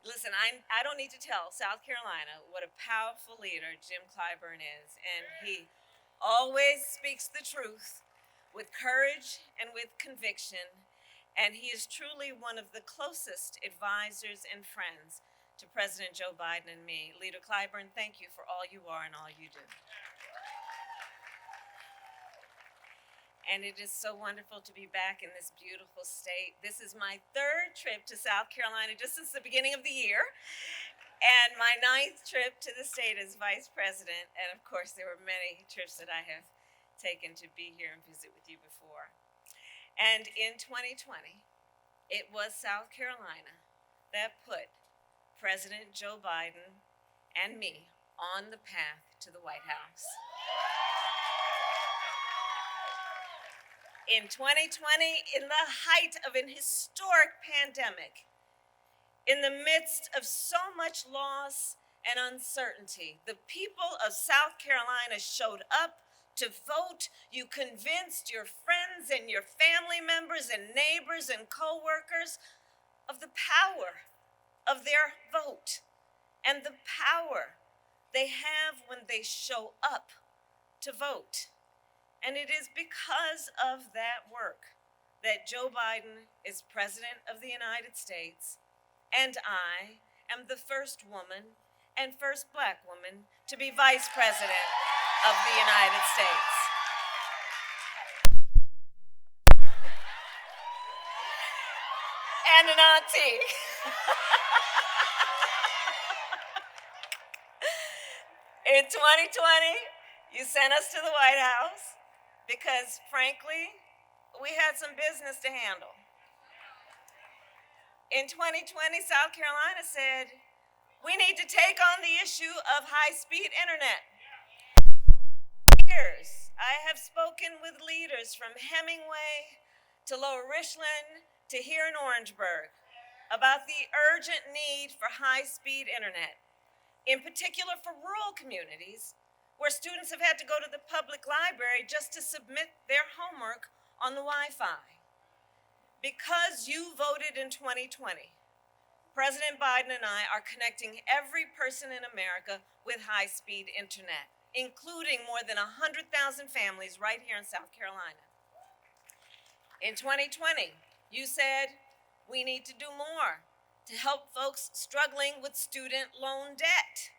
Listen, I don't need to tell South Carolina what a powerful leader Jim Clyburn is, and he always speaks the truth with courage and with conviction, and he is truly one of the closest advisors and friends to President Joe Biden and me. Leader Clyburn, thank you for all you are and all you do. And it is so wonderful to be back in this beautiful state. This is my third trip to South Carolina just since the beginning of the year, and my ninth trip to the state as vice president. And of course, there were many trips that I have taken to be here and visit with you before. And in 2020, it was South Carolina that put President Joe Biden and me on the path to the White House. In 2020, in the height of an historic pandemic, in the midst of so much loss and uncertainty, the people of South Carolina showed up to vote. You convinced your friends and your family members and neighbors and coworkers of the power of their vote and the power they have when they show up to vote. And it is because of that work that Joe Biden is President of the United States, and I am the first woman and first Black woman to be Vice President of the United States. And an auntie. In 2020, you sent us to the White House because, frankly, we had some business to handle. In 2020, South Carolina said, we need to take on the issue of high-speed internet. Years, I have spoken with leaders from Hemingway to Lower Richland to here in Orangeburg about the urgent need for high-speed internet, in particular for rural communities where students have had to go to the public library just to submit their homework on the Wi-Fi. Because you voted in 2020, President Biden and I are connecting every person in America with high-speed internet, including more than 100,000 families right here in South Carolina. In 2020, you said we need to do more to help folks struggling with student loan debt.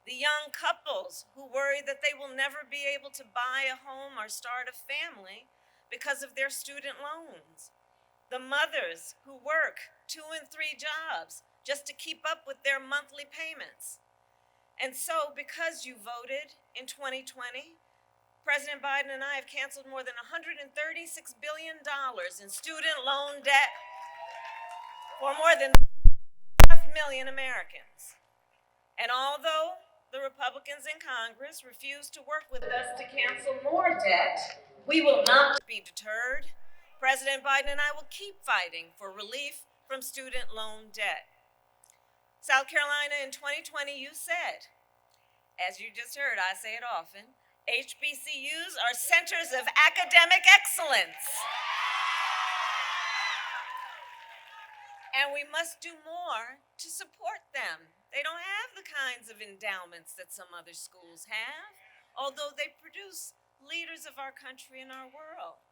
The young couples who worry that they will never be able to buy a home or start a family because of their student loans. The mothers who work 2 and 3 jobs just to keep up with their monthly payments. And so, because you voted in 2020, President Biden and I have canceled more than $136 billion in student loan debt for more than 5 million Americans. And although the Republicans in Congress refuse to work with us to cancel more debt, we will not be deterred. President Biden and I will keep fighting for relief from student loan debt. South Carolina, in 2020, you said, as you just heard, I say it often, HBCUs are centers of academic excellence. And we must do more to support them. They don't have the kinds of endowments that some other schools have, although they produce leaders of our country and our world.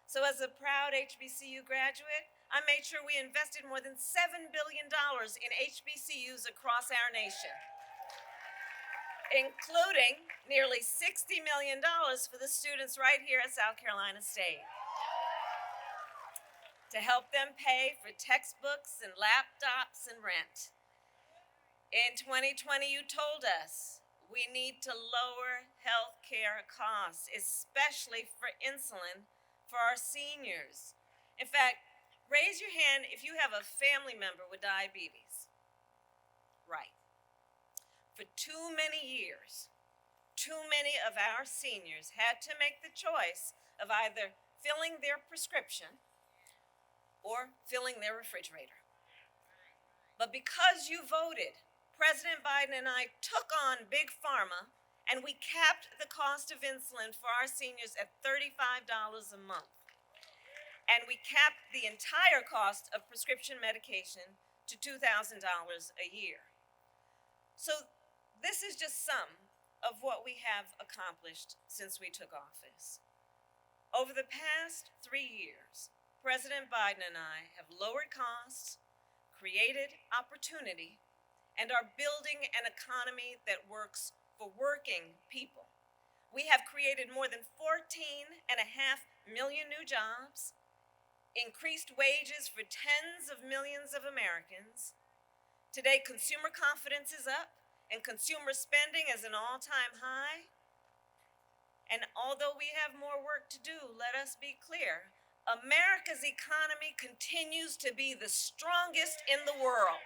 So as a proud HBCU graduate, I made sure we invested more than $7 billion in HBCUs across our nation, including nearly $60 million for the students right here at South Carolina State, to help them pay for textbooks and laptops and rent. In 2020, you told us we need to lower health care costs, especially for insulin for our seniors. In fact, raise your hand if you have a family member with diabetes. Right. For too many years, too many of our seniors had to make the choice of either filling their prescription or filling their refrigerator. But because you voted, President Biden and I took on Big Pharma and we capped the cost of insulin for our seniors at $35 a month. And we capped the entire cost of prescription medication to $2,000 a year. So this is just some of what we have accomplished since we took office. Over the past 3 years, President Biden and I have lowered costs, created opportunity, and are building an economy that works for working people. We have created more than 14.5 million new jobs, increased wages for tens of millions of Americans. Today, consumer confidence is up and consumer spending is an all-time high. And although we have more work to do, let us be clear, America's economy continues to be the strongest in the world.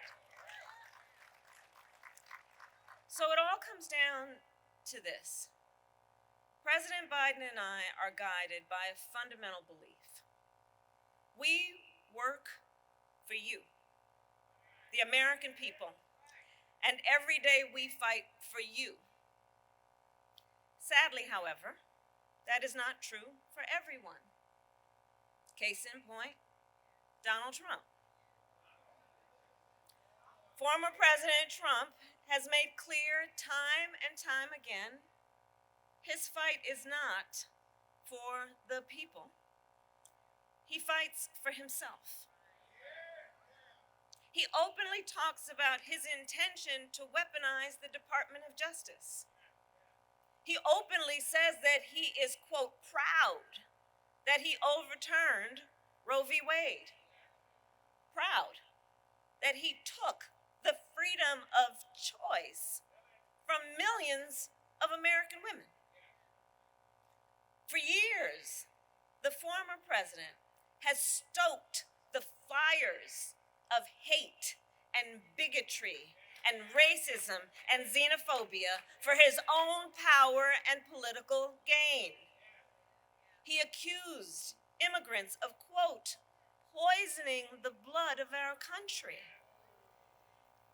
So it all comes down to this. President Biden and I are guided by a fundamental belief. We work for you, the American people, and every day we fight for you. Sadly, however, that is not true for everyone. Case in point, Donald Trump. Former President Trump has made clear time and time again, his fight is not for the people. He fights for himself. He openly talks about his intention to weaponize the Department of Justice. He openly says that he is, quote, proud that he overturned Roe v. Wade. Proud that he took the freedom of choice from millions of American women. For years, the former president has stoked the fires of hate and bigotry and racism and xenophobia for his own power and political gain. He accused immigrants of, quote, poisoning the blood of our country.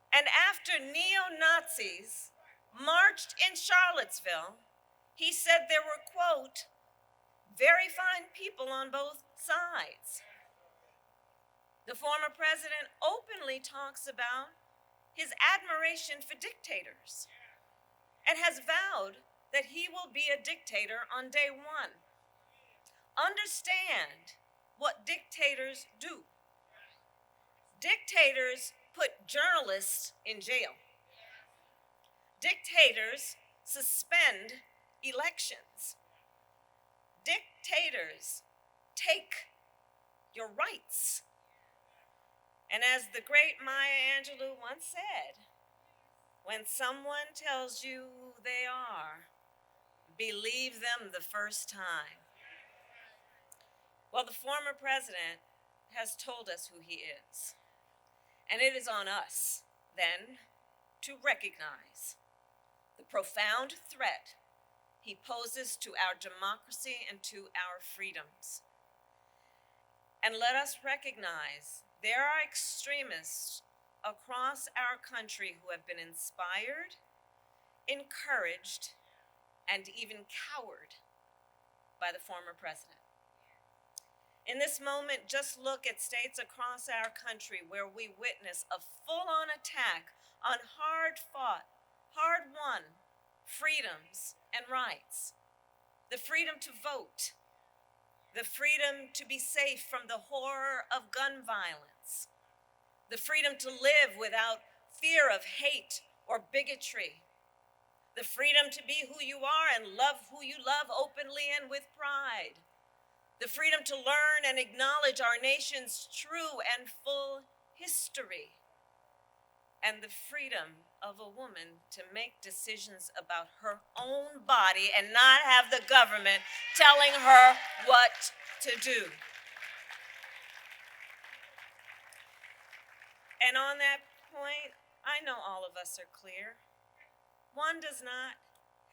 And after neo-Nazis marched in Charlottesville, he said there were, quote, very fine people on both sides. The former president openly talks about his admiration for dictators and has vowed that he will be a dictator on day one. Understand what dictators do. Dictators put journalists in jail. Dictators suspend elections. Dictators take your rights. And as the great Maya Angelou once said, when someone tells you who they are, believe them the first time. Well, the former president has told us who he is. And it is on us, then, to recognize the profound threat he poses to our democracy and to our freedoms. And let us recognize there are extremists across our country who have been inspired, encouraged, and even cowered by the former president. In this moment, just look at states across our country where we witness a full-on attack on hard-fought, hard-won freedoms and rights. The freedom to vote, the freedom to be safe from the horror of gun violence, the freedom to live without fear of hate or bigotry, the freedom to be who you are and love who you love openly and with pride, the freedom to learn and acknowledge our nation's true and full history, and the freedom of a woman to make decisions about her own body and not have the government telling her what to do. And on that point, I know all of us are clear. One does not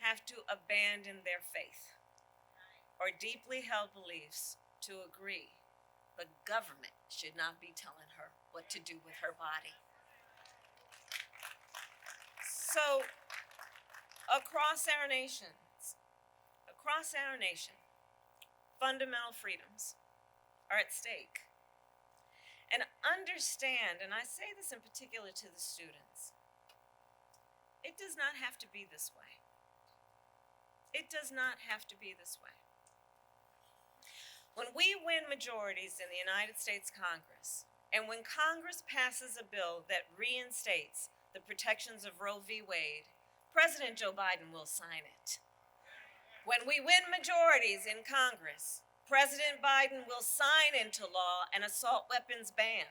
have to abandon their faith or deeply held beliefs to agree. The government should not be telling her what to do with her body. So, across our nation, fundamental freedoms are at stake. And understand, and I say this in particular to the students, it does not have to be this way. It does not have to be this way. When we win majorities in the United States Congress, and when Congress passes a bill that reinstates the protections of Roe v. Wade, President Joe Biden will sign it. When we win majorities in Congress, President Biden will sign into law an assault weapons ban.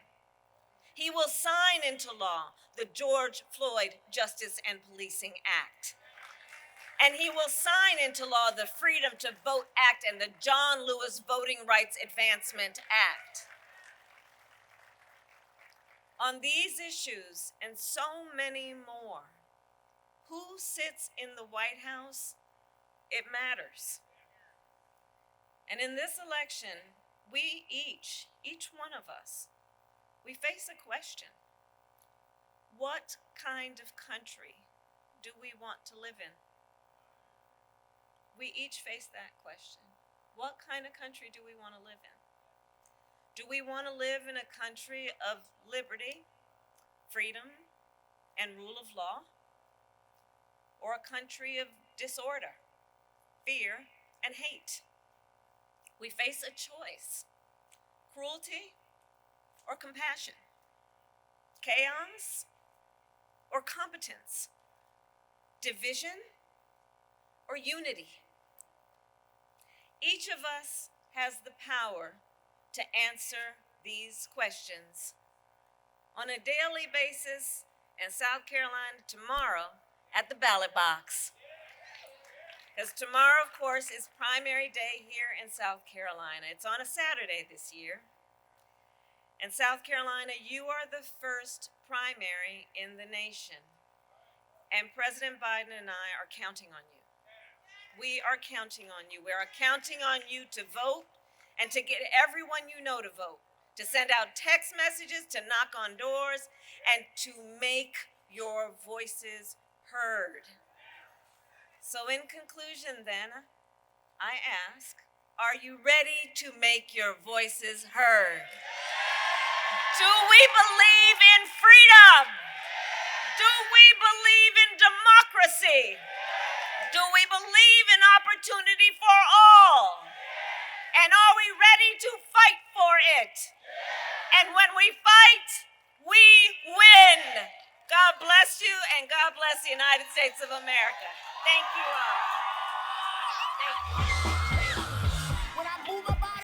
He will sign into law the George Floyd Justice and Policing Act. And he will sign into law the Freedom to Vote Act and the John Lewis Voting Rights Advancement Act. On these issues and so many more, who sits in the White House? It matters. And in this election, we each one of us, we face a question. What kind of country do we want to live in? We each face that question. What kind of country do we want to live in? Do we want to live in a country of liberty, freedom, and rule of law? Or a country of disorder, fear, and hate? We face a choice: cruelty or compassion, chaos or competence, division or unity. Each of us has the power to answer these questions on a daily basis in South Carolina, tomorrow at the ballot box. Because tomorrow, of course, is primary day here in South Carolina. It's on a Saturday this year. In South Carolina, you are the first primary in the nation. And President Biden and I are counting on you. We are counting on you. We are counting on you to vote and to get everyone you know to vote, to send out text messages, to knock on doors, and to make your voices heard. So in conclusion then, I ask, are you ready to make your voices heard? Do we believe in freedom? Do we believe in democracy? Do we believe in opportunity for all? And are we ready to fight for it? And when we fight, we win. God bless you, and God bless the United States of America. Thank you all.